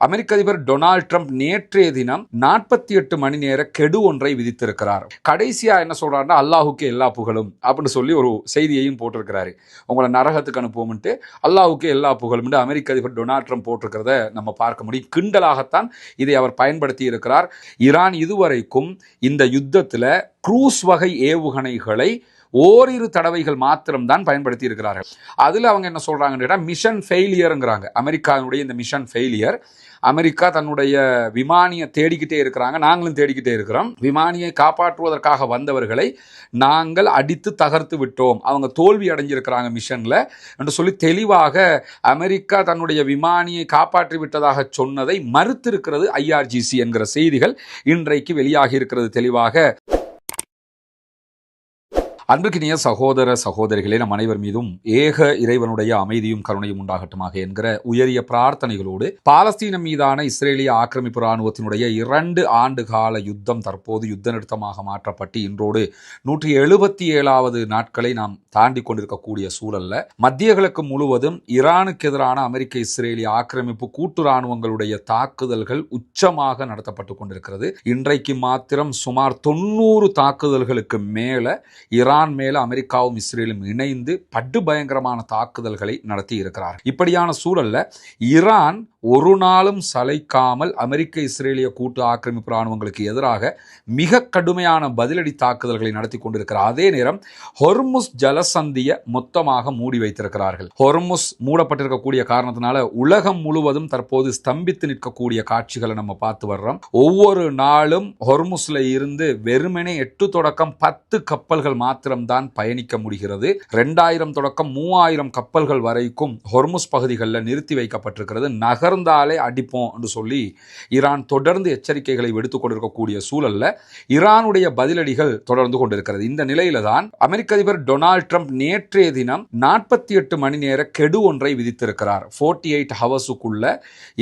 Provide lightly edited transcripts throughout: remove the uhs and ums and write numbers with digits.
அமெரிக்க அதிபர் Donald Trump நேற்றைய தினம் 48 மணி நேர கெடு ஒன்றை விதித்திருக்கிறார். கடைசியா என்ன சொல்றாருன்னா, அல்லாஹுக்கு எல்லா புகழும் அப்படின்னு சொல்லி ஒரு செய்தியையும் போட்டிருக்கிறாரு. உங்களை நரகத்துக்கு அனுப்புவோம்ட்டு அல்லாஹுக்கு எல்லா புகழும் அமெரிக்க அதிபர் டொனால்ட் ட்ரம்ப் போட்டிருக்கிறத நம்ம பார்க்க முடியும். கிண்டலாகத்தான் இதை அவர் பயன்படுத்தி இருக்கிறார். ஈரான் இதுவரைக்கும் இந்த யுத்தத்தில் க்ரூஸ் வகை ஏவுகணைகளை ஓரிரு தடவைகள் மாத்திரம்தான் பயன்படுத்தி இருக்கிறார்கள். அதில் அவங்க என்ன சொல்றாங்கன்னா, மிஷன் ஃபெயிலியருங்கிறாங்க. அமெரிக்காவுடைய இந்த மிஷன் ஃபெயிலியர், அமெரிக்கா தன்னுடைய விமானியை தேடிக்கிட்டே இருக்கிறாங்க, நாங்களும் தேடிக்கிட்டே இருக்கிறோம். விமானியை காப்பாற்றுவதற்காக வந்தவர்களை நாங்கள் அடித்து தகர்த்து விட்டோம், அவங்க தோல்வி அடைஞ்சிருக்கிறாங்க மிஷன்ல என்று சொல்லி தெளிவாக அமெரிக்கா தன்னுடைய விமானியை காப்பாற்றி விட்டதாக சொன்னதை மறுத்திருக்கிறது IRGC என்கிற செய்திகள் இன்றைக்கு வெளியாகி இருக்கிறது தெளிவாக. அன்பிற்கினிய சகோதர சகோதரிகளே, நம் அனைவர் மீதும் ஏக இறைவனுடைய அமைதியும் கருணையும் உண்டாகட்டுமாக என்கிற உயரிய பிரார்த்தனைகளோடு, பாலஸ்தீனம் மீதான இஸ்ரேலிய ஆக்கிரமிப்பு இராணுவத்தினுடைய 2 ஆண்டு கால யுத்தம் தற்போது யுத்த நிறுத்தமாக மாற்றப்பட்டு இன்றோடு 177வது நாட்களை நாம் தாண்டி கொண்டிருக்கக்கூடிய சூழல்ல மத்திய கிழக்கு முழுவதும் ஈரானுக்கு எதிரான அமெரிக்க இஸ்ரேலிய ஆக்கிரமிப்பு கூட்டு இராணுவங்களுடைய தாக்குதல்கள் உச்சமாக நடத்தப்பட்டு கொண்டிருக்கிறது. இன்றைக்கு மாத்திரம் சுமார் 90 தாக்குதல்களுக்கு மேல ஈரான் மேல அமெரிக்காவும் இஸ்ரேலும் இணைந்து படு பயங்கரமான தாக்குதல்களை நடத்தி இருக்கிறார். இப்படியான சூழல்ல ஈரான் ஒரு நாளும் சளைக்காமல் அமெரிக்க இஸ்ரேலிய கூட்டு ஆக்கிரமிப்பு இராணுவங்களுக்கு எதிராக மிக கடுமையான பதிலடி தாக்குதல்களை நடத்தி கொண்டிருக்கிறார். அதே நேரம் ஹொர்முஸ் ஜலசந்தியை மொத்தமாக மூடி வைத்திருக்கிறார்கள். ஹொர்முஸ் மூடப்பட்டிருக்கக்கூடிய காரணத்தினால உலகம் முழுவதும் தற்போது ஸ்தம்பித்து நிற்கக்கூடிய காட்சிகளை நம்ம பார்த்து வர்றோம். ஒவ்வொரு நாளும் ஹொர்முஸ்ல இருந்து வெறுமனே 8 தொடக்கம் 10 கப்பல்கள் மாத்திரம்தான் பயணிக்க முடிகிறது. 2000 தொடக்கம் 3000 கப்பல்கள் வரைக்கும் ஹொர்முஸ் பகுதிகளில் நிறுத்தி வைக்கப்பட்டிருக்கிறது. நகர்ந்தாலே அடிப்போம் என்று சொல்லி ஈரான் தொடர்ந்து எச்சரிக்கைகளை விடுத்துக் கொண்டிருக்கக்கூடிய சூழல்ல ஈரானுடைய பதிலடிகள் தொடர்ந்து கொண்டிருக்கிறது. இந்த நிலையில தான் அமெரிக்க அதிபர் டொனால்ட் ட்ரம்ப் நேற்றைய தினம் 48 மணி நேர கெடு ஒன்றை விதித்திருக்கிறார். 48 ஹவர்ஸுக்குள்ள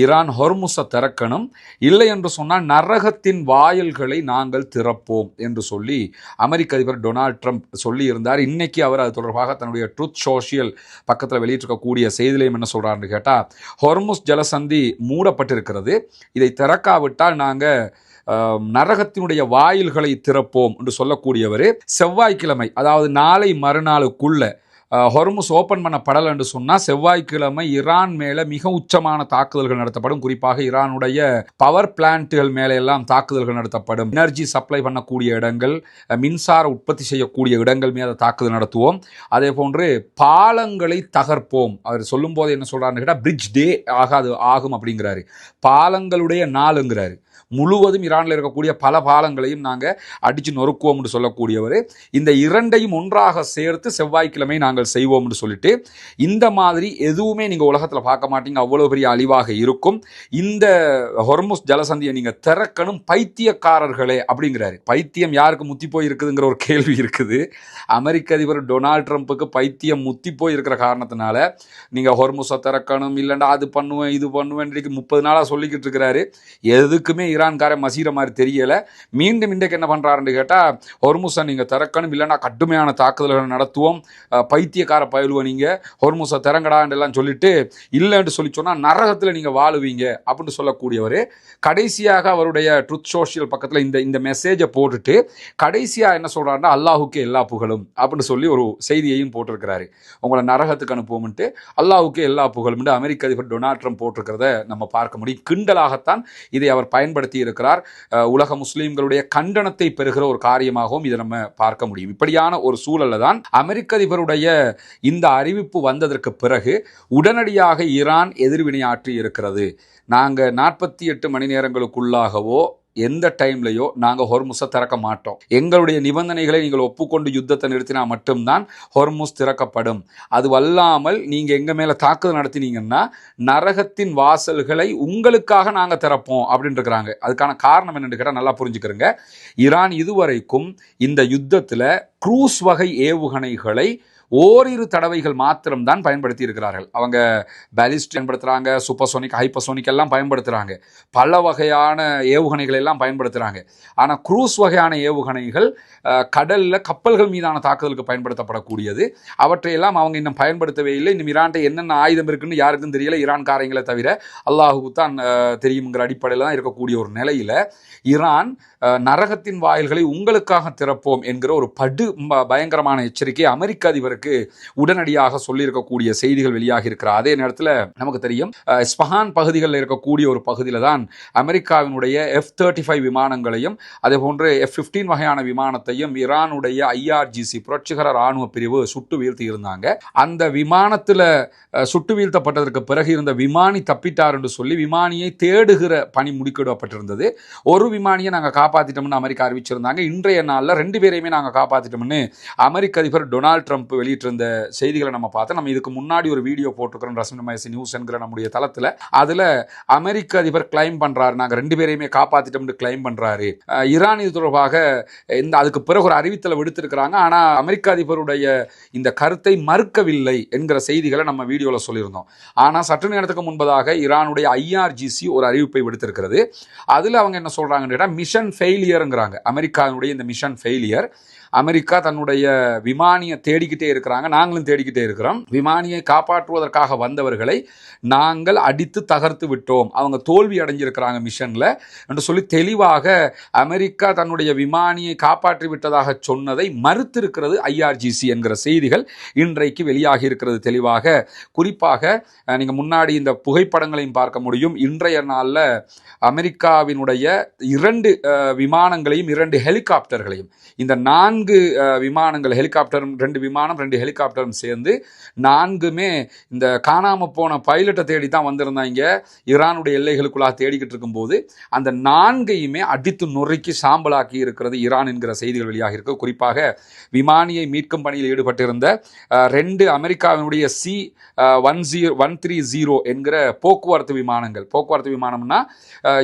ஈரான் ஹொர்முஸை திறக்கணும், இல்லை என்று சொன்னால் நரகத்தின் வாயில்களை நாங்கள் திறப்போம் என்று சொல்லி அமெரிக்க அதிபர் டொனால்ட் ட்ரம்ப் சொல்லி இருந்தார். இன்னைக்கு அவர் அது தொடர்பாக தன்னுடைய ட்ரூத் சோஷியல் பக்கத்தில் வெளியிட்டிருக்கக்கூடிய செய்தியிலையும் என்ன சொல்றாருன்னு கேட்டா, ஹொர்முஸ் ஜலசந்தி மூடப்பட்டிருக்கிறது, இதை திறக்காவிட்டால் நாங்கள் நரகத்தினுடைய வாயில்களை திறப்போம் என்று சொல்லக்கூடியவர் செவ்வாய்க்கிழமை, அதாவது நாளை மறுநாளுக்குள்ள ஹொர்முஸ் ஓப்பன் பண்ணப்படலை என்று சொன்னால் செவ்வாய்க்கிழமை ஈரான் மேலே மிக உச்சமான தாக்குதல்கள் நடத்தப்படும். குறிப்பாக ஈரானுடைய பவர் பிளான்ட்டுகள் மேலே எல்லாம் தாக்குதல்கள் நடத்தப்படும். எனர்ஜி சப்ளை பண்ணக்கூடிய இடங்கள், மின்சார உற்பத்தி செய்யக்கூடிய இடங்கள் மீது தாக்குதல் நடத்துவோம். அதே போன்று பாலங்களை தகர்ப்போம். அவர் சொல்லும் போது என்ன சொல்றாருன்னு கேட்டால், பிரிட்ஜ் டே ஆகும் அப்படிங்கிறாரு. பாலங்களுடைய நாளுங்கிறாரு. முழுவதும் ஈரானில் இருக்கக்கூடிய பல பாலங்களையும் நாங்கள் அடித்து நொறுக்குவோம் என்று சொல்லக்கூடியவர் இந்த இரண்டையும் ஒன்றாக சேர்த்து செவ்வாய்க்கிழமை நாங்கள் செய்வோம் என்று சொல்லிட்டு, இந்த மாதிரி எதுவுமே நீங்கள் உலகத்தில் பார்க்க மாட்டீங்க, அவ்வளோ பெரிய அழிவாக இருக்கும். இந்த ஹொர்முஸ் ஜலசந்தியை நீங்கள் திறக்கணும் பைத்தியக்காரர்களே அப்படிங்கிறாரு. பைத்தியம் யாருக்கு முத்தி போய் இருக்குதுங்கிற ஒரு கேள்வி இருக்குது. அமெரிக்க அதிபர் டொனால்ட் ட்ரம்ப்புக்கு பைத்தியம் முத்தி போய் இருக்கிற காரணத்தினால நீங்கள் ஹொர்முஸை திறக்கணும், இல்லைண்டா அது பண்ணுவேன் இது பண்ணுவேன் 30 நாளாக சொல்லிக்கிட்டு இருக்கிறாரு. எதுக்குமே ஈரான்காரன் மசீர மாதிரி தெரியல. மீண்டும் இன்றைக்கு என்ன பண்றாருன்னு கேட்டா, ஹொர்முஸை நீங்க திறக்கணும், இல்லைன்னா கடுமையான தாக்குதல்கள் நடத்துவோம், பைத்தியக்கார பயலுவ நீங்க ஹொர்முஸை திறங்கடான்னு எல்லாம் சொல்லிட்டு, இல்லைன்னு சொல்லி சொன்னா நரகத்துல நீங்க வாழுவீங்க அப்படின்னு சொல்லக்கூடியவர் கடைசியாக அவருடைய ட்ரூத் சோஷியல் பக்கத்துல இந்த மெசேஜை போட்டுட்டு கடைசியா என்ன சொல்றாருன்னா, அல்லாஹுக்கு எல்லா புகழும் அப்படின்னு சொல்லி ஒரு செய்தியையும் போட்டிருக்கிறாரு. உங்களை நரகத்துக்கு அனுப்புவோம்ட்டு அல்லாஹுக்கு எல்லா புகழும் அமெரிக்க அதிபர் டொனால்ட் ட்ரம்ப் போட்டிருக்கிறத நம்ம பார்க்க முடியும். கிண்டலாகத்தான் இதை அவர் பயன்படுத்தி இருக்கிறார். உலக முஸ்லிம்களுடைய கண்டனத்தை பெறுகிற ஒரு காரியமாகவும் இதை நம்ம பார்க்க முடியும். இப்படியான ஒரு சூழல்ல தான் அமெரிக்க அதிபருடைய இந்த அறிவிப்பு வந்ததற்கு பிறகு உடனடியாக ஈரான் எதிர்வினையாற்றி இருக்கிறது. நாங்கள் 48 மணி நேரங்களுக்குள்ளாகவோ எந்த டைம்லையோ நாங்கள் ஹொர்முஸை திறக்க மாட்டோம், எங்களுடைய நிபந்தனைகளை நீங்கள் ஒப்புக்கொண்டு யுத்தத்தை நிறுத்தினா மட்டும்தான் ஹொர்முஸ் திறக்கப்படும், அது வல்லாமல் நீங்கள் எங்கள் மேலே தாக்குதல் நடத்தினீங்கன்னா நரகத்தின் வாசல்களை உங்களுக்காக நாங்கள் திறப்போம் அப்படின்னு இருக்கிறாங்க. அதுக்கான காரணம் என்னன்னு கேட்டால் நல்லா புரிஞ்சுக்கிறோங்க. ஈரான் இதுவரைக்கும் இந்த யுத்தத்தில் க்ரூஸ் வகை ஏவுகணைகளை ஓரிரு தடவைகள் மாத்திரம்தான் பயன்படுத்தி இருக்கிறார்கள். அவங்க பாலிஸ்டிக் பயன்படுத்துகிறாங்க, சூப்பர்சோனிக், ஹைப்பர்சோனிக் எல்லாம் பயன்படுத்துகிறாங்க, பல வகையான ஏவுகணைகள் எல்லாம் பயன்படுத்துகிறாங்க. ஆனால் குரூஸ் வகையான ஏவுகணைகள் கடலில் கப்பல்கள் மீதான தாக்குதலுக்கு பயன்படுத்தப்படக்கூடியது. அவற்றையெல்லாம் அவங்க இன்னும் பயன்படுத்தவே இல்லை. இன்னும் ஈரான்ட்ட என்னென்ன ஆயுதம் இருக்குன்னு யாருக்கும் தெரியல, ஈரான்காரங்களை தவிர அல்லாஹுக்கு தான் தெரியுங்கிற அடிப்படையில் தான் இருக்கக்கூடிய ஒரு நிலையில் ஈரான் நரகத்தின் வாயில்களை உங்களுக்காக திறப்போம் என்கிற ஒரு பயங்கரமான எச்சரிக்கை அமெரிக்க அதிபருக்கு உடனடியாக சொல்லியிருக்கக்கூடிய செய்திகள் வெளியாகி இருக்கிற அதே நேரத்தில் நமக்கு தெரியும், இஸ்பஹான் பகுதிகளில் இருக்கக்கூடிய ஒரு பகுதியில் தான் அமெரிக்காவினுடைய F-35 விமானங்களையும் அதே போன்று F-15 வகையான விமானத்தையும் ஈரானுடைய IRGC புரட்சிகர ராணுவ பிரிவு சுட்டு வீழ்த்தி இருந்தாங்க. அந்த விமானத்தில் சுட்டு வீழ்த்தப்பட்டதற்கு பிறகு இருந்த விமானி தப்பிட்டார் என்று சொல்லி விமானியை தேடுகிற பணி முடுக்கிவிடப்பட்டிருந்தது. ஒரு விமானியை நாங்கள் காப்பாற்றிட்டோம்னு அமெரிக்கா அறிவிச்சிருந்தாங்க. இன்றைய நாளில் 2 பேரையுமே நாங்கள் காப்பாற்றிட்டோம்னு அமெரிக்க அதிபர் டொனால்ட் ட்ரம்ப் வெளியிட்டிருந்த செய்திகளை நம்ம பார்த்தோம். நம்ம இதுக்கு முன்னாடி ஒரு வீடியோ போட்டிருக்கிறோம் ரசமயசி நியூஸ் என்கிற நம்முடைய தளத்தில். அதில் அமெரிக்க அதிபர் கிளைம் பண்ணுறாரு, நாங்கள் 2 பேரையுமே காப்பாற்றிட்டோம்னு கிளைம் பண்ணுறாரு. ஈரான் இது தொடர்பாக அதுக்கு பிறகு ஒரு அறிவித்தலை விடுத்திருக்கிறாங்க. ஆனால் அமெரிக்க அதிபருடைய இந்த கருத்தை மறுக்கவில்லை என்கிற செய்திகளை நம்ம வீடியோவில் சொல்லியிருந்தோம். ஆனால் சற்று நேரத்துக்கு முன்பதாக ஈரானுடைய IRGC ஒரு அறிவிப்பை விடுத்திருக்கிறது. அதில் அவங்க என்ன சொல்கிறாங்கன்னு கேட்டால் மிஷன் ஃபெயிலியருங்கிறாங்க. அமெரிக்காவுடைய இந்த மிஷன் ஃபெயிலியர், அமெரிக்கா தன்னுடைய விமானியை தேடிக்கிட்டே இருக்கிறாங்க, நாங்களும் தேடிக்கிட்டே இருக்கிறோம். விமானியை காப்பாற்றுவதற்காக வந்தவர்களை நாங்கள் அடித்து தகர்த்து விட்டோம், அவங்க தோல்வி அடைஞ்சிருக்கிறாங்க மிஷனில் என்று சொல்லி தெளிவாக அமெரிக்கா தன்னுடைய விமானியை காப்பாற்றி விட்டதாக சொன்னதை மறுத்திருக்கிறது IRGC என்கிற செய்திகள் இன்றைக்கு வெளியாகி இருக்கிறது தெளிவாக. குறிப்பாக நீங்கள் முன்னாடி இந்த புகைப்படங்களையும் பார்க்க முடியும். இன்றைய நாளில் அமெரிக்காவினுடைய 2 விமானங்களையும் 2 ஹெலிகாப்டர்களையும், இந்த 4 விமானங்கள், ஹெலிகாப்டரும் 2 விமானம் 2 ஹெலிகாப்டரும் சேர்ந்து 4மே இந்த காணாமல் போன பைலட்டை தேடி தான் வந்திருந்தாங்க. ஈரானுடைய எல்லைகளுக்குள்ளாக தேடிக்கிட்டு இருக்கும்போது அந்த 4யுமே அடித்து நொறுக்கி சாம்பலாக்கி இருக்கிறது ஈரான் என்கிற செய்திகள் வெளியாக இருக்கு. குறிப்பாக விமானியை மீட்கும் பணியில் ஈடுபட்டிருந்த 2 அமெரிக்காவினுடைய C-130 என்கிற போக்குவரத்து விமானங்கள், போக்குவரத்து விமானம்னா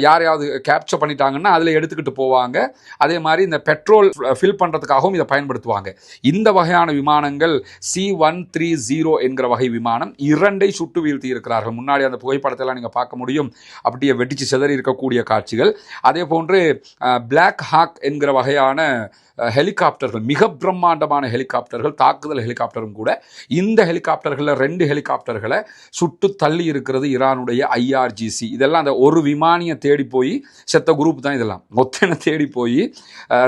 யாரையாவது கேப்சர் பண்ணிட்டாங்கன்னா அதில் எடுத்துக்கிட்டு போவாங்க. அதே மாதிரி இந்த பெட்ரோல் ஃபில் பண்ணுறதுக்காகவும் இதை பயன்படுத்துவாங்க. இந்த வகையான விமானங்கள் C-130 என்கிற வகை விமானம் 2ஐ சுட்டு வீழ்த்தி இருக்கிறார்கள். முன்னாடி அந்த புகைப்படத்தெல்லாம் நீங்கள் பார்க்க முடியும், அப்படியே வெடிச்சு சிதறி இருக்கக்கூடிய காட்சிகள். அதே போன்று பிளாக் ஹாக் என்கிற வகையான ஹெலிகாப்டர்கள், மிக பிரம்மாண்டமான ஹெலிகாப்டர்கள், தாக்குதல் ஹெலிகாப்டரும் கூட. இந்த ஹெலிகாப்டர்களில் 2 ஹெலிகாப்டர்களை சுட்டு தள்ளி இருக்கிறது ஈரானுடைய IRGC. இதெல்லாம் அந்த ஒரு விமானியை தேடி போய் செத்த குரூப் தான் இதெல்லாம். மொத்தம் தேடி போய்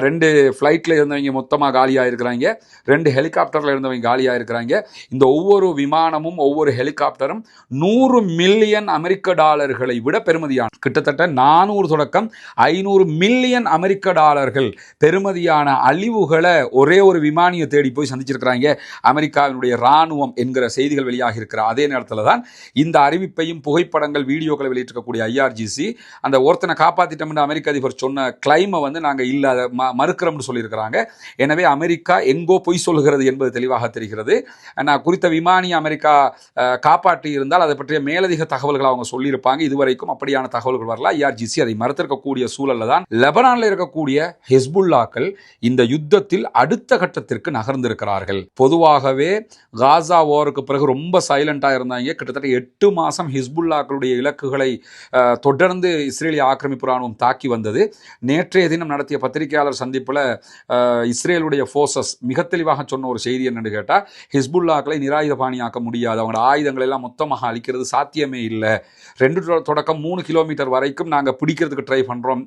2 ஃப்ளைட்டில் இருந்தவங்க மொத்தமாக காலியாக இருக்கிறாங்க, 2 ஹெலிகாப்டரில் இருந்தவங்க காலியாக இருக்கிறாங்க. இந்த ஒவ்வொரு விமானமும் ஒவ்வொரு ஹெலிகாப்டரும் $100 மில்லியன் அமெரிக்க டாலர்களை விட பெறுமதியான, கிட்டத்தட்ட 400 தொடக்கம் 500 மில்லியன் அமெரிக்க டாலர்கள் பெறுமதியான அழிவுகளை ஒரே ஒரு விமானியை தேடி போய் சந்திச்சிருக்கிறாங்க அமெரிக்காவினுடைய இராணுவம் என்கிற செய்திகள் வெளியாக இருக்கிற அதே நேரத்தில் தான் இந்த அறிவிப்பையும் புகைப்படங்கள் வீடியோக்களை வெளியிட்டிருக்கக்கூடிய IRGC அந்த ஒருத்தனை காப்பாற்றிட்டோம்னு அமெரிக்க அதிபர் சொன்ன கிளைமை நாங்கள் இல்லை மறுக்கிறோம்னு சொல்லியிருக்கிறாங்க. எனவே அமெரிக்கா எங்கோ பொய் சொல்கிறது என்பது தெளிவாக தெரிகிறது. நான் குறித்த விமானி அமெரிக்கா காப்பாற்றி இருந்தால் அதை பற்றிய மேலதிக தகவல்களை அவங்க சொல்லியிருப்பாங்க. இதுவரைக்கும் அப்படியான தகவல்கள் வரல. IRGC அதை மறுத்திருக்கக்கூடிய சூழலில் தான் லெபனானில் இருக்கக்கூடிய ஹிஸ்புல்லாக்கள் இந்த யுத்தத்தில் அடுத்த கட்டத்திற்கு நகர்ந்திருக்கிறார்கள். பொதுவாகவே காசா வாருக்கு பிறகு ரொம்ப சைலண்டாக இருந்தாங்க. கிட்டத்தட்ட 8 மாதம் ஹிஸ்புல்லாக்களுடைய இலக்குகளை தொடர்ந்து இஸ்ரேலிய ஆக்கிரமிப்பு ராணுவம் தாக்கி வந்தது. நேற்றைய தினம் நடத்திய பத்திரிகையாளர் சந்திப்பில் இஸ்ரேலுடைய ஃபோர்ஸஸ் மிக தெளிவாக சொன்ன ஒரு செய்தி என்னன்னு கேட்டால், ஹிஸ்புல்லாக்களை நிராயுத பாணியாக்க முடியாது, அவங்களோட ஆயுதங்களை எல்லாம் மொத்தமாக அழிக்கிறது சாத்தியமே இல்லை, 2 தொடக்கம் 3 கிலோமீட்டர் வரைக்கும் நாங்கள் பிடிக்கிறதுக்கு ட்ரை பண்ணுறோம்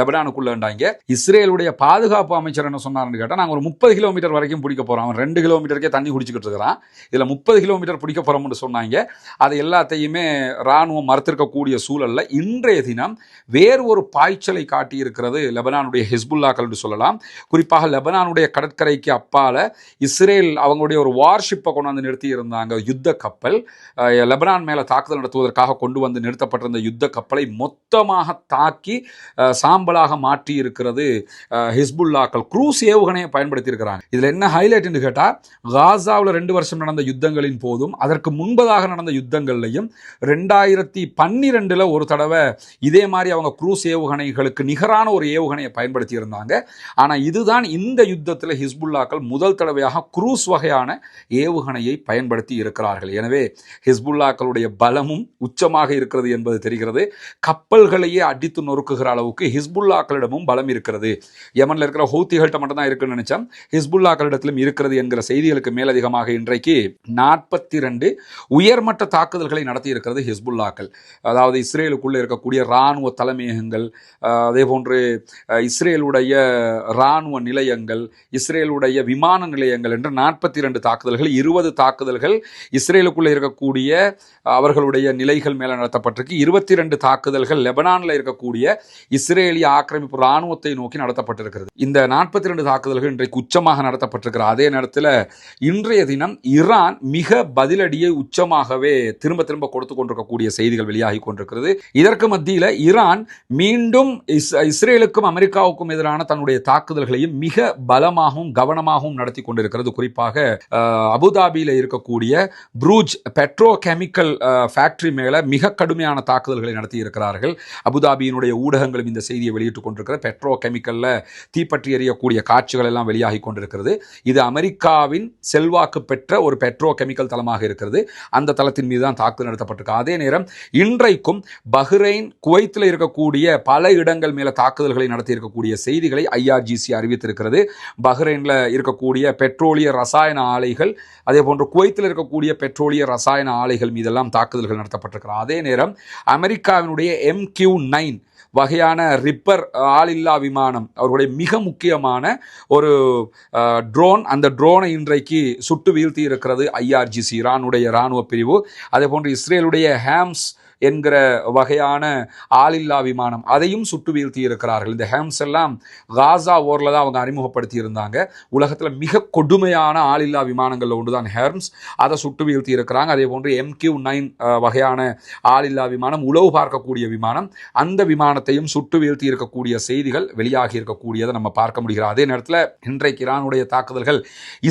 லெபனானுக்குள்ளேண்டாங்க. இஸ்ரேலுடைய பாதுகாப்பு அமைச்சர் என்ன சொன்னார்னு கேட்டால், நாங்கள் ஒரு 30 கிலோமீட்டர் வரைக்கும் பிடிக்க போகிறோம், அவன் 2 கிலோமீட்டருக்கே தண்ணி குடிச்சிக்கிட்டு இருக்கிறான், இதில் 30 கிலோமீட்டர் பிடிக்க போகிறோம்னு சொன்னாங்க. அது எல்லாத்தையுமே இராணுவம் மறுத்திருக்கக்கூடிய சூழலில் இன்றைய தினம் வேறு ஒரு பாய்ச்சலை காட்டியிருக்கிறது லெபனானுடைய ஹிஸ்புல்லாக்கள் என்று சொல்லலாம். குறிப்பாக லெபனானுடைய கடற்கரைக்கு அப்பால் இஸ்ரேல் அவங்களுடைய ஒரு வார்ஷிப்பை கொண்டு வந்து நிறுத்தி இருந்தாங்க, யுத்த கப்பல். லெபனான் மேலே தாக்குதல் நடத்துவதற்காக கொண்டு வந்து நிறுத்தப்பட்டிருந்த யுத்த கப்பலை மொத்தமாக தாக்கி சாம்பலாக மாற்றி இருக்கிறது ஹிஸ்புல்லாக்கள். குரூஸ் ஏவுகணையை பயன்படுத்தி இருக்கிறாங்க. இதில் என்ன ஹைலைட் என்று கேட்டால், காசாவில் 2 வருஷம் நடந்த யுத்தங்களின் போதும் அதற்கு முன்பதாக நடந்த யுத்தங்கள்லையும் 2012 ஒரு தடவை இதே மாதிரி அவங்க குரூஸ் ஏவுகணைகளுக்கு நிகரான ஒரு ஏவுகணையை பயன்படுத்தி இருந்தாங்க. ஆனால் இதுதான் இந்த யுத்தத்தில் ஹிஸ்புல்லாக்கள் முதல் தடவையாக குரூஸ் குரூஸ் வகையான ஏவுகணையை பயன்படுத்தி இருக்கிறார்கள். எனவே ஹிஸ்புல்லாக்களுடைய பலமும் உச்சமாக இருக்கிறது என்பது தெரிகிறது. கப்பல்களையே அடித்து நொறுக்குகிற அளவுக்கு ஹிஸ்புல்லாக்களிடமும் பலம் இருக்கிறது. யமன்ல இருக்கிற ஹூத்திகள்கிட்ட மட்டும் தான் இருக்குன்னு நினைச்சோம், ஹிஸ்புல்லாக்களிடத்திலும் இருக்கிறது என்கிற செய்திகளுக்கு மேலதிகமாக இன்றைக்கு 42 உயர்மட்ட தாக்குதல்களை நடத்தி இருக்கிறது ஹிஸ்புல்லாக்கள். அதாவது இஸ்ரேலுக்குள்ள இருக்கக்கூடிய இராணுவ தலைமையகங்கள், அதே போன்று இஸ்ரேலுடைய இராணுவ நிலையங்கள், இஸ்ரேலுடைய விமான நிலையங்கள் என்று 42 தாக்குதல்கள், 20 தாக்குதல்கள் இஸ்ரேலுக்குள்ள இருக்கக்கூடிய அவர்களுடைய நிலைகள் மேல நடத்தப்பட்டிருக்கு. 22 தாக்குதல்கள் லெபனான்ல இருக்கக்கூடிய இஸ்ரேலிய ஆக்கிரமிப்பு இராணுவத்தை நோக்கி நடத்தப்பட்டிருக்கிறது. இந்த 42 தாக்குதல்கள் இன்றைக்கு உச்சமாக நடத்தப்பட்டிருக்கிற அதே நேரத்தில் இன்றைய தினம் ஈரான் மிக பதிலடியை உச்சமாகவே திரும்ப திரும்ப கொடுத்து கொண்டிருக்கக்கூடிய செய்திகள் வெளியாகி கொண்டிருக்கிறது. இதற்கு மத்தியில் ஈரான் மீண்டும் இஸ்ரேலுக்கும் அமெரிக்காவுக்கும் எதிரான தன்னுடைய தாக்குதல்களையும் மிக பலமாகவும் கவனமாகவும் நடத்தி கொண்டிருக்கிறது. குறிப்பாக அபுதாபியில் இருக்கக்கூடிய ப்ரூஜ் பெட்ரோ கெமிக்கல் ஃபேக்டரி மேல மிக கடுமையான தாக்குதல்களை நடத்தி இருக்கிறார்கள். அபுதாபியினுடைய ஊடகங்களும் இந்த செய்தியை வெளியிட்டுக் கொண்டிருக்கிற பெட்ரோ கெமிக்கல்ல தீப்பற்றி எறியக்கூடிய காட்சிகள் எல்லாம் வெளியாகி கொண்டிருக்கிறது. இது அமெரிக்காவின் செல்வாக்கு பெற்ற ஒரு பெட்ரோ கெமிக்கல் தளமாக இருக்கிறது. அந்த தளத்தின் மீது தான் தாக்குதல் நடத்தப்பட்டிருக்கு. அதே நேரம் இன்றைக்கும் பஹ்ரைன், குவைத்தில் இருக்கக்கூடிய பல இடங்கள் மேல தாக்குதல்களை நடத்தி இருக்கக்கூடிய செய்திகளை IRGC அறிவித்திருக்கிறது. பஹ்ரைன்ல இருக்கக்கூடிய பெட்ரோலிய ரசாயன ஆலைகள், அதே போன்று குவைத்தில் இருக்கக்கூடிய பெட்ரோலிய ரசாயன ஆலைகள் மீதெல்லாம் தாக்குதல்கள் நடத்தப்பட்டிருக்கிறது. அதே நேரம் அமெரிக்காவினுடைய MQ-9 வகையான ரிப்பர் ஆளில்லா விமானம், அவர்களுடைய மிக முக்கியமான ஒரு ட்ரோன், அந்த ட்ரோனை இன்றைக்கு சுட்டு வீழ்த்தி இருக்கிறது IRGC, ஈரானுடைய இராணுவ பிரிவு. அதே போன்று இஸ்ரேலுடைய ஹேம்ஸ் என்கிற வகையான ஆளில்லா விமானம், அதையும் சுட்டு வீழ்த்தி இருக்கிறார்கள். இந்த ஹேம்ஸ் எல்லாம் காசா ஓரில் தான் அவங்க அறிமுகப்படுத்தி இருந்தாங்க. உலகத்தில் மிக கொடுமையான ஆளில்லா விமானங்களில் ஒன்று தான் ஹேம்ஸ், அதை சுட்டு வீழ்த்தி இருக்கிறாங்க. அதே போன்று MQ-9 வகையான ஆளில்லா விமானம், உளவு பார்க்கக்கூடிய விமானம், அந்த விமானத்தையும் சுட்டு வீழ்த்தி இருக்கக்கூடிய செய்திகள் வெளியாகி இருக்கக்கூடியதை நம்ம பார்க்க முடிகிறது. அதே நேரத்தில் இன்றைக்கு ஈரானுடைய தாக்குதல்கள்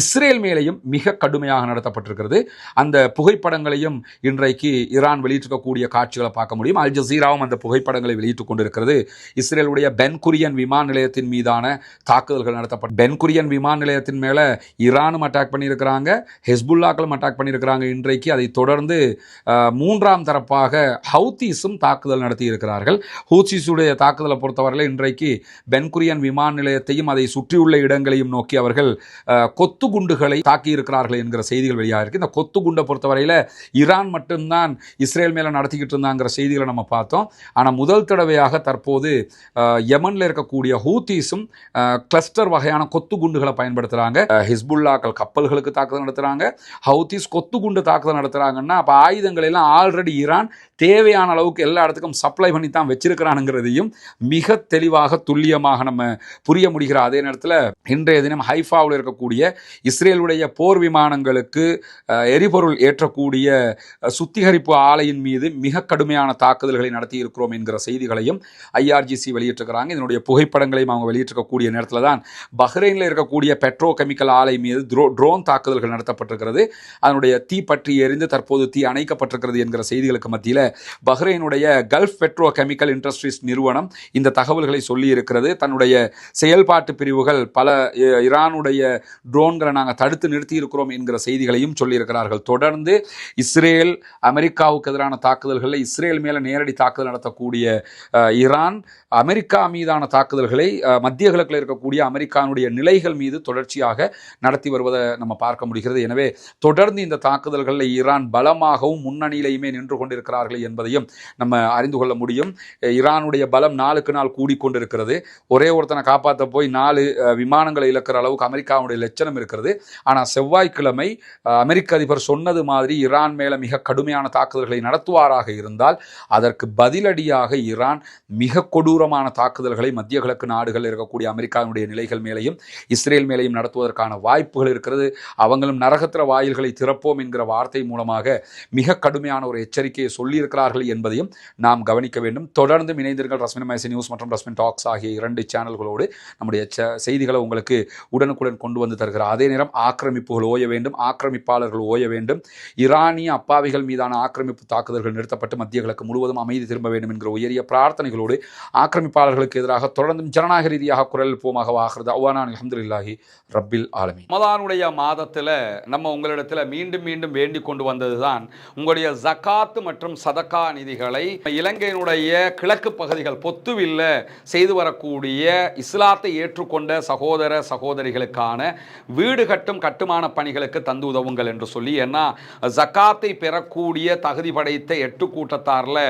இஸ்ரேல் மேலேயும் மிக கடுமையாக நடத்தப்பட்டிருக்கிறது. அந்த புகைப்படங்களையும் இன்றைக்கு ஈரான் வெளியிட்டிருக்கக்கூடிய காட்சிகளை பார்க்க முடியும். அல் ஜசீராவும் அந்த புகைப்படங்களை வெளியிட்டுக் கொண்டிருக்கிறது. இஸ்ரேலுடைய பென் குரியன் விமான நிலையத்தின் மீதான தாக்குதல்கள் நடத்தப்பட்ட பென் குரியன் விமான நிலையத்தின் மேல ஈரானும் அட்டாக் பண்ணியிருக்கிறாங்க, ஹெஸ்புல்லாக்களும் அட்டாக் பண்ணியிருக்கிறாங்க. இன்றைக்கு அதை தொடர்ந்து மூன்றாம் தரப்பாக ஹவுத்தீஸும் தாக்குதல் நடத்தி இருக்கிறார்கள். ஹூத்திஸுடைய தாக்குதலை பொறுத்தவரையில் இன்றைக்கு பென் குரியன் விமான நிலையத்தையும் அதை சுற்றியுள்ள இடங்களையும் நோக்கி அவர்கள் கொத்து குண்டுகளை தாக்கி இருக்கிறார்கள் என்கிற செய்திகள் வெளியாக இருக்கு. இந்த கொத்து குண்டை பொறுத்தவரையில் ஈரான் மட்டும்தான் இஸ்ரேல் மேல நடத்திக்கிட்டு இருந்தாங்கிற செய்திகளை நம்ம பார்த்தோம். ஆனால் முதல் தடவையாக தற்போது யமன்ல இருக்கக்கூடிய ஹூத்தீஸும் கிளஸ்டர் வகையான கொத்து குண்டுகளை பயன்படுத்துறாங்க. ஹிஸ்புல்லாக்கள் கப்பல்களுக்கு தாக்குதல் நடத்துறாங்க, ஹவுத்தீஸ் கொத்து குண்டு தாக்குதல் நடத்துறாங்கன்னா அப்ப ஆயுதங்கள் எல்லாம் ஆல்ரெடி ஈரான் தேவையான அளவுக்கு எல்லா இடத்துக்கும் சப்ளை பண்ணி தான் வச்சிருக்கிறானுங்கிறதையும் மிக தெளிவாக துல்லியமாக நம்ம புரிய முடிகிற அதே நேரத்தில் இன்றைய தினம் ஹைஃபாவில் இருக்கக்கூடிய இஸ்ரேலுடைய போர் விமானங்களுக்கு எரிபொருள் ஏற்றக்கூடிய சுத்திகரிப்பு ஆலையின் மீது மிக கடுமையான தாக்குதல்களை நடத்தி இருக்கிறோம் என்கிற செய்திகளையும் IRGC வெளியிட்டிருக்கிறாங்க. இதனுடைய புகைப்படங்களையும் அவங்க வெளியிட்டிருக்கக்கூடிய நேரத்தில் தான் பஹ்ரைனில் இருக்கக்கூடிய பெட்ரோ கெமிக்கல் ஆலை மீது ட்ரோன் தாக்குதல்கள் நடத்தப்பட்டிருக்கிறது. அதனுடைய தீ பற்றி எரிந்து தற்போது தீ அணைக்கப்பட்டிருக்கிறது என்கிற செய்திகளுக்கு மத்தியில் பஹ்ரைனுடைய கல்ஃப் பெட்ரோ கெமிக்கல் இண்டஸ்ட்ரீஸ் நிறுவனம் இந்த தகவல்களை சொல்லி இருக்கிறது. தன்னுடைய செயல்பாட்டு பிரிவுகள் பல ஈரானுடைய ட்ரோன்களை நாங்கள் தடுத்து நிறுத்தி இருக்கிறோம் என்கிற செய்திகளையும் சொல்லியிருக்கிறார்கள். தொடர்ந்து இஸ்ரேல் அமெரிக்காவுக்கு எதிரான தாக்குதல்களில் இஸ்ரேல் மேல நேரடி தாக்குதல் நடத்தக்கூடிய ஈரான் அமெரிக்கா மீதான தாக்குதல்களை மத்திய கிழக்கில் இருக்கக்கூடிய அமெரிக்காவுடைய நிலைகள் மீது தொடர்ச்சியாக நடத்தி வருவதை நம்ம பார்க்க முடிகிறது. எனவே தொடர்ந்து இந்த தாக்குதல்களில் ஈரான் பலமாகவும் முன்னணியிலையுமே நின்று கொண்டிருக்கிறார்கள் என்பதையும் நம்ம அறிந்து கொள்ள முடியும். ஈரானுடைய பலம் நாளுக்கு நாள் கூடிக்கொண்டிருக்கிறது. ஒரே ஒருத்தனை காப்பாற்ற போய் 4 விமானங்களை இழக்கிற அளவுக்கு அமெரிக்காவுடைய லட்சணம் இருக்கிறது. ஆனால் செவ்வாய்க்கிழமை அமெரிக்க அதிபர் சொன்னது மாதிரி ஈரான் மேல மிக கடுமையான தாக்குதல்களை நடத்துவாராக இருந்தால் அதற்கு பதிலடியாக ஈரான் மிக கொடூரமான தாக்குதல்களை மத்திய கிழக்கு நாடுகள் இருக்கக்கூடிய அமெரிக்காவுடைய நிலைகள் மேலையும் இஸ்ரேல் மேலையும் நடத்துவதற்கான வாய்ப்புகள் இருக்கிறது. அவங்களும் நரகத்திர வாயில்களை திறப்போம் என்கிற வார்த்தை மூலமாக மிக கடுமையான ஒரு எச்சரிக்கையை சொல்லியிருக்கிறார்கள் என்பதையும் நாம் கவனிக்க வேண்டும். தொடர்ந்து இணைந்திருங்கள் ரஸ்மின் மைசி நியூஸ் மற்றும் ரஸ்மின் டாக்ஸ் ஆகிய 2 சேனல்களோடு நம்முடைய செய்திகளை உங்களுக்கு உடனுக்குடன் கொண்டு வந்து தருகிற அதே நேரம் ஆக்கிரமிப்புகள் ஓய வேண்டும், ஆக்கிரமிப்பாளர்கள் ஓய வேண்டும், ஈரானிய அப்பாவிகள் மீதான ஆக்கிரமிப்பு தாக்குதல்கள் நிறுத்த நிலைநிறுத்தப்பட்டு மத்திய கிழக்கு முழுவதும் அமைதி திரும்ப வேண்டும் என்கிற உயரிய பிரார்த்தனைகளோடு ஆக்கிரமிப்பாளர்களுக்கு எதிராக தொடர்ந்தும் ஜனநாயக ரீதியாக குரல் எழுப்புவோமாக வாகிறது. அவ்வானான் அல்ஹம்துலில்லாஹி ரப்பில் ஆலமீன். ரமலானுடைய மாதத்தில் நம்ம உங்களிடத்தில் மீண்டும் மீண்டும் வேண்டிக் கொண்டு வந்ததுதான் உங்களுடைய ஜகாத் மற்றும் சதக்கா நிதிகளை இலங்கையினுடைய கிழக்கு பகுதிகள் பொத்துவில்ல செய்து வரக்கூடிய இஸ்லாத்தை ஏற்றுக்கொண்ட சகோதர சகோதரிகளுக்கான வீடு கட்டும் கட்டுமான பணிகளுக்கு தந்து உதவுங்கள் என்று சொல்லி. ஏன்னா ஜகாத்தை பெறக்கூடிய தகுதி படைத்த 8 கூட்டத்தாரில்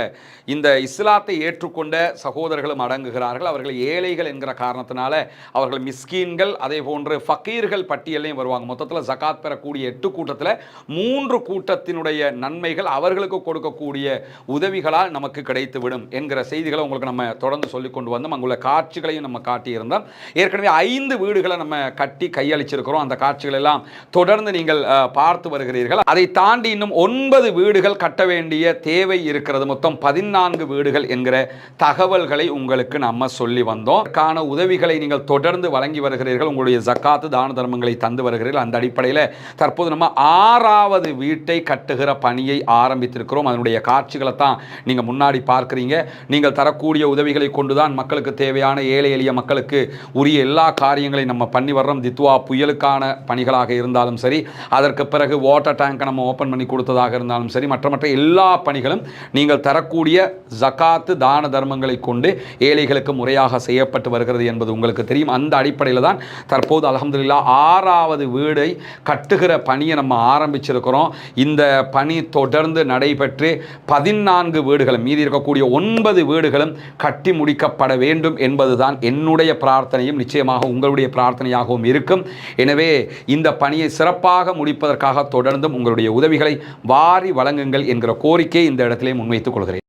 இந்த இஸ்லாத்தை ஏற்றுக்கொண்ட சகோதரர்களும் அடங்குகிறார்கள். அவர்கள் ஏழைகள் என்கிற காரணத்தினால அவர்கள் மிஸ்கீன்கள் அதே போன்று ஃபக்கீர்கள் பட்டியலையும் வருவாங்க. மொத்தத்தில் ஜகாத் பெறக்கூடிய 8 கூட்டத்தில் 3 கூட்டத்தினுடைய நன்மைகள் அவர்களுக்கு கொடுக்கக்கூடிய உதவிகளால் நமக்கு கிடைத்துவிடும் என்கிற செய்திகளை உங்களுக்கு நம்ம தொடர்ந்து சொல்லிக் கொண்டு வந்தோம். அங்குள்ள காட்சிகளையும் நம்ம காட்டியிருந்தோம். ஏற்கனவே 5 வீடுகளை நம்ம கட்டி கையளிச்சிருக்கிறோம். அந்த காட்சிகள் எல்லாம் தொடர்ந்து நீங்கள் பார்த்து வருகிறீர்கள். அதை தாண்டி இன்னும் 9 வீடுகள் கட்ட வேண்டிய தேவை இருக்கிறது. மொத்தம் 14 வீடுகள் என்கிற தகவல்களை உங்களுக்கு நம்ம சொல்லி வந்தோம். அதற்கான உதவிகளை நீங்கள் தொடர்ந்து வழங்கி வருகிறீர்கள். உங்களுடைய ஜக்காத்து தான தர்மங்களை தந்து வருகிறீர்கள். அந்த அடிப்படையில் தற்போது நம்ம 6வது வீட்டை கட்டுகிற பணியை ஆரம்பித்திருக்கிறோம். அதனுடைய காட்சிகளை தான் நீங்கள் முன்னாடி பார்க்குறீங்க. நீங்கள் தரக்கூடிய உதவிகளை கொண்டுதான் மக்களுக்கு தேவையான ஏழை எளிய மக்களுக்கு உரிய எல்லா காரியங்களையும் நம்ம பண்ணி வர்றோம். தித்வா புயலுக்கான பணிகளாக இருந்தாலும் சரி, அதற்கு பிறகு வாட்டர் டேங்கை நம்ம ஓப்பன் பண்ணி கொடுத்ததாக இருந்தாலும் சரி, மற்ற எல்லா பணிகளும் நீங்கள் தரக்கூடிய ஜகாத்து தான தர்மங்களை கொண்டு ஏழைகளுக்கு முறையாக செய்யப்பட்டு வருகிறது என்பது உங்களுக்கு தெரியும். அந்த அடிப்படையில் தான் தற்போது அல்ஹம்துலில்லாஹ் 6வது வீடை கட்டுகிற பணியை நம்ம ஆரம்பிச்சிருக்கிறோம். இந்த பணி தொடர்ந்து நடைபெற்று 14 வீடுகளும் மீதி இருக்கக்கூடிய 9 வீடுகளும் கட்டி முடிக்கப்பட வேண்டும் என்பதுதான் என்னுடைய பிரார்த்தனையும் நிச்சயமாக உங்களுடைய பிரார்த்தனையாகவும் இருக்கும். எனவே இந்த பணியை சிறப்பாக முடிப்பதற்காக தொடர்ந்தும் உங்களுடைய உதவிகளை வாரி வழங்குங்கள் என்கிற கோரிக்கையை இந்த இடத்திலே முன்வைத்துக் கொள்கிறேன்.